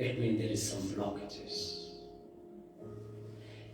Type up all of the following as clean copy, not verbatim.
It means there is some blockages.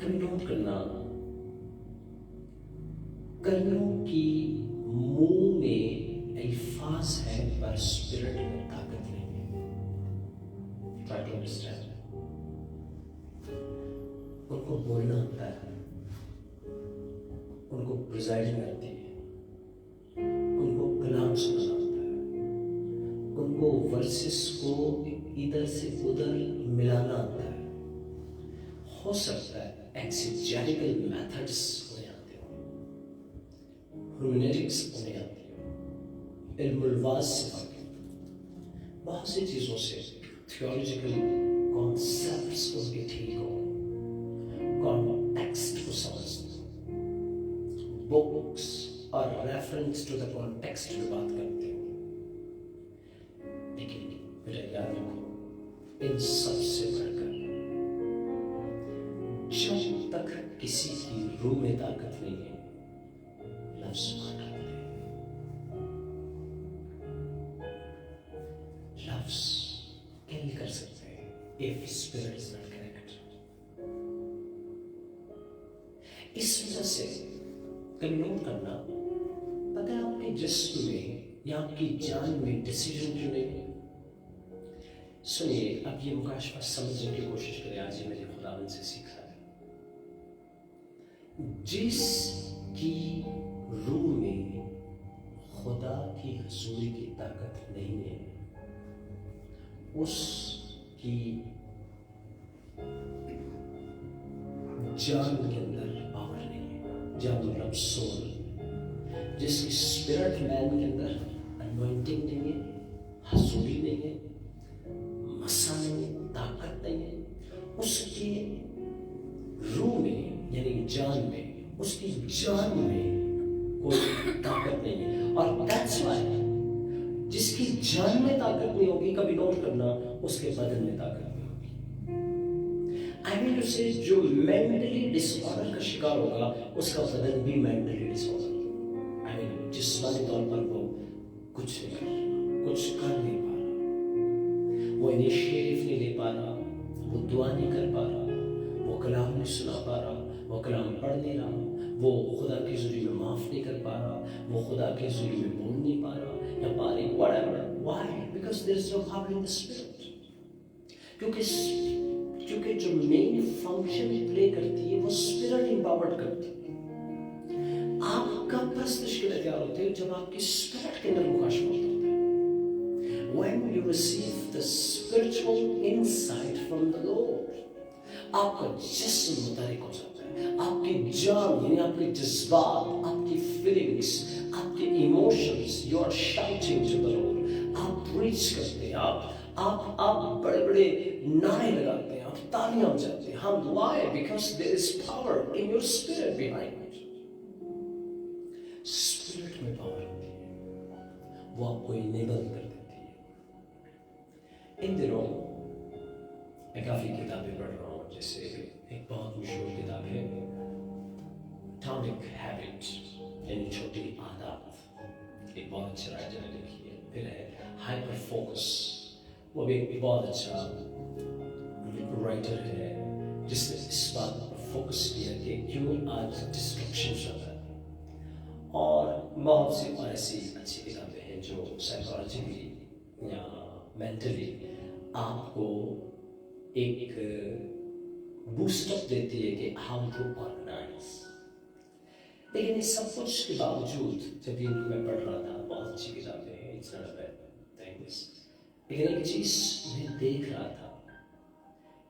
کبھی note کرنا کلیوں کی منہ میں الفاظ ہے پر اسپرٹ میں طاقت نہیں ہے. Try to understand. ان کو بولنا آتا ہے, ان کو پریزائڈنگ آتی ہے, ان کو کلام سنانا آتا ہے, ان کو ورسز کو ادھر سے ادھر ملانا آتا ہے. ہو سکتا ہے ایکسیجیٹیکل میتھڈس انہیں آتے ہوں, ہرمیٹکس انہیں آتی ہوں, علم الواز سے واقف, بہت سی چیزوں سے تھیولوجیکل کانسیپٹس ان کے ٹھیک ہو, کانٹیکسٹ کو سمجھتے, بکس اور ریفرنس ٹو دا کانٹیکسٹ میں بات کرتے ہوں. لیکن میرا یاد رکھو, ان سب سے بڑھ کر جب تک کسی کی روح میں طاقت نہیں ہے, لفظ مانا کرتے ہیں. لفظ کیا نہیں کر سکتے if spirit is not connected. اس وجہ سے کبھی نوٹ کرنا, پتہ ہے آپ کے جسم میں یا آپ کی جان میں ڈیسیجن کیوں نہیں ہے. سنیے, اب یہ مکاشفہ سمجھنے کی کوشش کریں. آج یہ میرے خداوند سے سیکھا ہے. جس کی روح میں خدا کی حضوری کی طاقت نہیں ہے, اس کی جان کے اندر پاور نہیں ہے. جان مطلب سول. جس کی اسپرٹ مین کے اندر انوائنٹنگ نہیں ہے, حضوری نہیں ہے, مسا نہیں ہے, طاقت نہیں ہے, اس کی روح میں یعنی جان میں, اس کی جان میں کوئی طاقت نہیں ہے. اور that's why جس کی جان میں طاقت نہیں ہوگی, کبھی نوٹ کرنا, اس کے بدن میں طاقت نہیں ہوگی. I mean to say, جو مینٹلی ڈس آرڈر کا شکار ہوگا, اس کا بدن بھی mentally disorder. I mean جسمانی طور پر وہ کچھ نہیں کر رہا, کچھ کر نہیں پا رہا, وہ انیشیٹو نہیں لے پا رہا, وہ دعا نہیں کر پا رہا, وہ کلام نہیں سنا پا رہا, وہ کلام پڑھ نہیں رہا, وہ خدا کے ذریعے میں معاف نہیں کر پا رہا, وہ خدا کے ذریعے میں بول نہیں پا رہا یا پا رہی, whatever. Why? Because there is no power in the spirit. کیونکہ جو مین فنکشن پلے کرتی ہے وہ اسپرٹ امپاورڈ کرتی ہے. آپ کا پرستش کے لیے تیار ہوتے ہیں جب آپ کی اسپرٹ کے اندر مکاشفہ ہوتا ہے. When you receive the spiritual insight from the Lord, آپ کا جسم متحرک ہو جاتا ہے, آپ کی جان یعنی آپ کے جذبات, آپ کی فیلنگس, آپ کے emotions, you are shouting to the Lord. آپ پریچ کرتے ہیں, آپ بڑے بڑے نعرے لگاتے ہیں, آپ تالیاں بجاتے ہیں. ہم why? Because there is power in your spirit behind it. Spirit میں پاور ہوتی ہے, وہ آپ کو انیبل کر دیتی ہے. ان دنوں میں کافی کتابیں پڑھ رہا ہوں, جیسے ایک بہت مشہور کتاب ہے اٹامک ہیبٹ یعنی چھوٹی عادات, ایک بہت اچھا رائٹر نے لکھی ہے. پھر ہے ہائپر فوکس, وہ بھی ایک بہت اچھا رائٹر ہے جس نے اس بات پر فوکس کیا کہ کیوں آج ڈسٹرکشن چل رہا ہے. اور بہت سی اور ایسی اچھی کتابیں ہیں جو سائیکالوجیکلی یا مینٹلی آپ کو ایک بوسٹ اپ دیتی ہے کہ ہاؤ ٹو آرگنائز. لیکن اس سب کچھ کے باوجود جب ان کو میں پڑھ رہا تھا, بہت اچھی کتابیں ہیں, it's not a bad things, لیکن ایک چیز میں دیکھ رہا تھا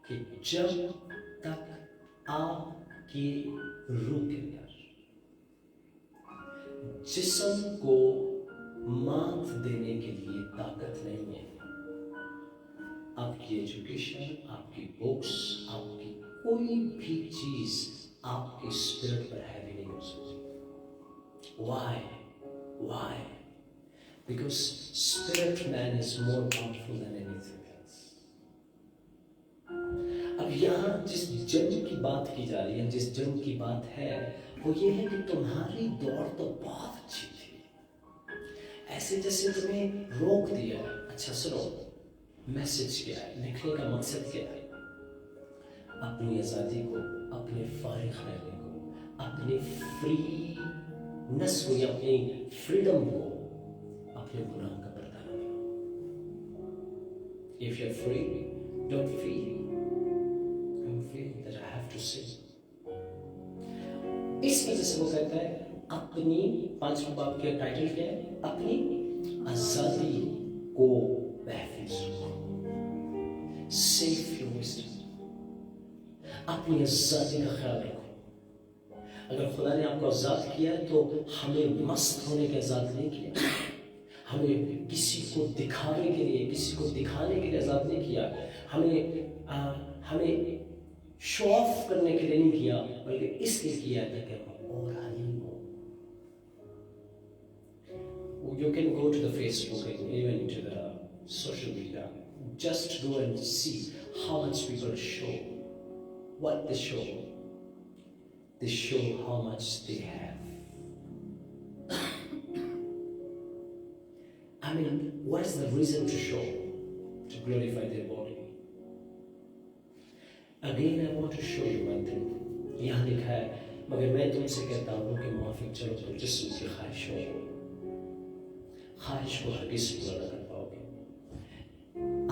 کہ جب تک آپ کی روح کے اندر جسم کو مات دینے کے لیے طاقت نہیں ہے, آپ کی ایجوکیشن, آپ کی بکس, آپ کی کوئی بھی چیز آپ کے اسپرٹ پر ہیوی نہیں ہو سکتی. Why? Because spirit man is more powerful than anything else. اب یہاں جس جنگ کی بات کی جا رہی ہے, جس جنگ کی بات ہے, وہ یہ ہے کہ تمہاری دوڑ تو بہت اچھی تھی, ایسے جیسے تمہیں روک دیا ہے. اچھا سنو, میسج کیا ہے, لکھنے کا مقصد کیا ہے, اپنی آزادی کو، اپنے فارغ رہنے کو، اپنے فری نس کو یا اپنی فریڈم کو اپنے گناہ کا پردہ نہ کرو. If you're free, don't feel that I have to sin. اس وجہ سے وہ کہتا ہے اپنی 5 باب کا ٹائٹل کیا ہے؟ اپنی آزادی کو محفوظ رکھو. Safe your wisdom. اپنی آزادی کا خیال رکھو. اگر خدا نے آپ کو آزاد کیا تو ہمیں مست ہونے کے آزاد نہیں کیا، ہمیں کسی کو دکھانے کے لیے، کسی کو دکھانے کے لیے آزاد نہیں کیا، ہمیں شو آف کرنے کے لیے نہیں کیا، بلکہ اس لیے کیا تھا کہ ہم اور حلیم ہو. You can go to the Facebook and even to the social media. Just go and see how much people show. What they show. They show how much they have. I mean, what is the reason to show? To glorify their body. Again, I want to show you one thing. یہاں لکھا ہے مگر میں تم سے کہتا ہوں کہ موافق چلو تو جسم کی خواہش ہو. خواہش کو ہرگز پورا نہ کر پاؤ گے.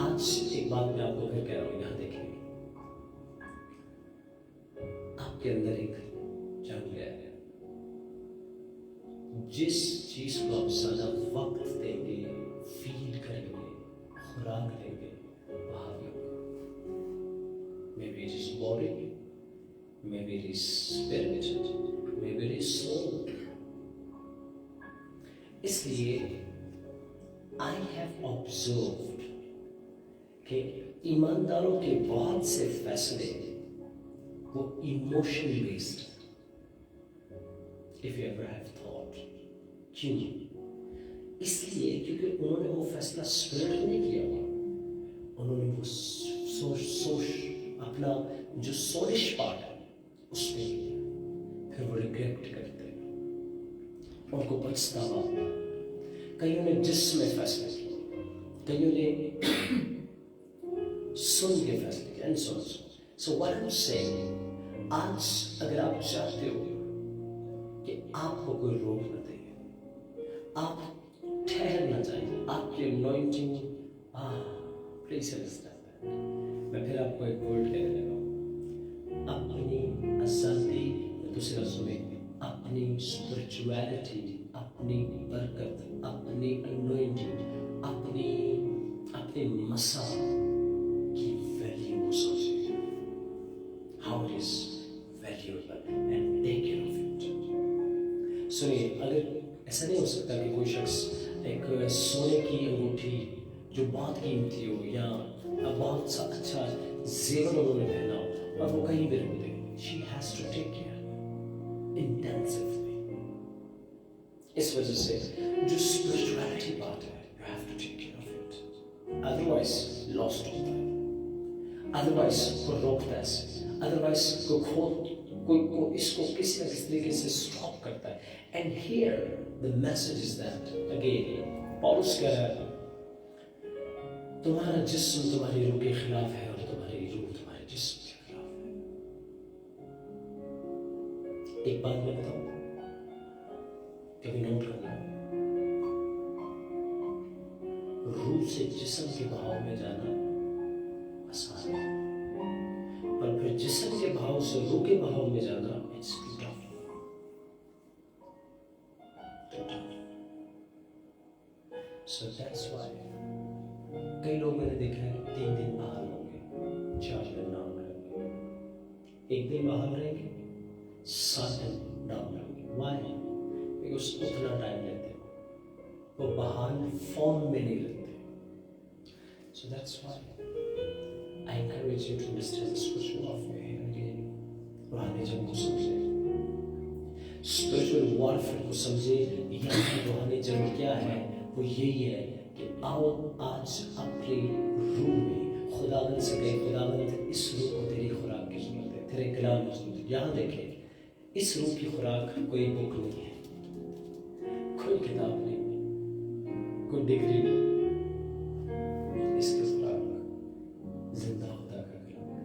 آج ایک بات میں آپ کو پھر کہہ رہا ہوں، یہاں دیکھیں. آپ کے اندر ایک جنگ ہے. جس چیز کو آپ زیادہ وقت دیں گے، فیل کریں گے، خوراک دیں گے، وہ حاوی ہوگا. Maybe it is body, maybe it is spirit, maybe it is soul. اس لیے I have observed کہ ایمانداروں کے بہت سے فیصلے وہ emotion based. If you ever have thought کیوں؟ اس لیے کیونکہ انہوں نے وہ فیصلہ اسپرٹ نہیں کیا ہوا، انہوں نے وہ سوچ اپنا جو سولش پارٹ ہے اس میں کیا، پھر وہ ریگریٹ کرتے ہیں، ان کو پچھتاوا. کئیوں نے جسم میں فیصلہ کیا، کئیوں نے سن کے فیصلے کیا. So what I'm saying، آج اگر آپ چاہتے ہو کہ آپ کو کوئی روک نہ دے، آپ ٹھہر نہ جائیں، آپ کی انوائنٹنگ پلیز انڈرسٹینڈ دیٹ. میں پھر آپ کو ایک ورڈ کہنے لگا ہوں، اپنی آزادی، دوسرے لفظوں میں اپنی اسپرچویلٹی، اپنی برکت، اپنی انوائنٹنگ، اپنے مسا کی ویلیو کو سوچیں. How it is valuable and take care of it. سنیے، اگر ایسا نہیں ہو سکتا کہ کوئی شخص ایک سونے کی انگوٹھی جو بہت قیمتی ہو یا بہت سا اچھا زیور انہوں نے پہنا ہو اور وہ کہیں بھی رکھ دے. She has to take care intensively. اس وجہ سے جو spirituality بات ہے, you have to take care of it. Otherwise lost ہوتا ہے, otherwise کو روکتا ہے, otherwise کو اس کو کسی نہ کسی طریقے سے اسٹاپ کرتا ہے. And here the message is that again پالوس کہہ رہا ہے تمہارا جسم تمہاری روح کے خلاف ہے اور تمہاری روح تمہارے جسم کے خلاف ہے. ایک بات میں بتاؤں, کبھی نوٹ کرنا, روح سے جسم کے بہاؤ میں جانا آسان ہے, پر پھر جسم کے بہاؤ سے روح کے بہاؤ میں جانا it's too tough. So that's why کئی لوگ میں نے دیکھا ہے 3 دن باہر ہوں گے, 4 دن ڈاؤن رہیں گے, 1 دن باہر رہیں گے, 7 دن ڈاؤن رہیں گے. Why? Because اتنا ٹائم لیتے ہیں, وہ باہر فارم میں نہیں رہتے. So that's why I encourage you to understand the spiritual warfare again. روحانی جنگ کو سمجھیں, spiritual warfare کو سمجھیں. یہاں روحانی جنگ کیا ہے, وہ یہی ہے کہ آؤ آج اپنی روح میں خداوند سے کہیں خداوند اس روح کو تیری خوراک کی ضرورت ہے, تیرے کلام کی ضرورت ہے. یہاں دیکھیں اس روح کی خوراک کوئی بک نہیں ہے, کوئی کتاب نہیں, کوئی ڈگری نہیں. اس کی خوراک زندہ خدا کا کلام ہے.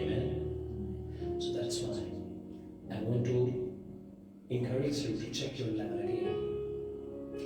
Amen. So that's why I want to encourage you to check your level again.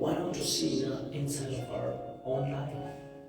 why not to see inside of our own life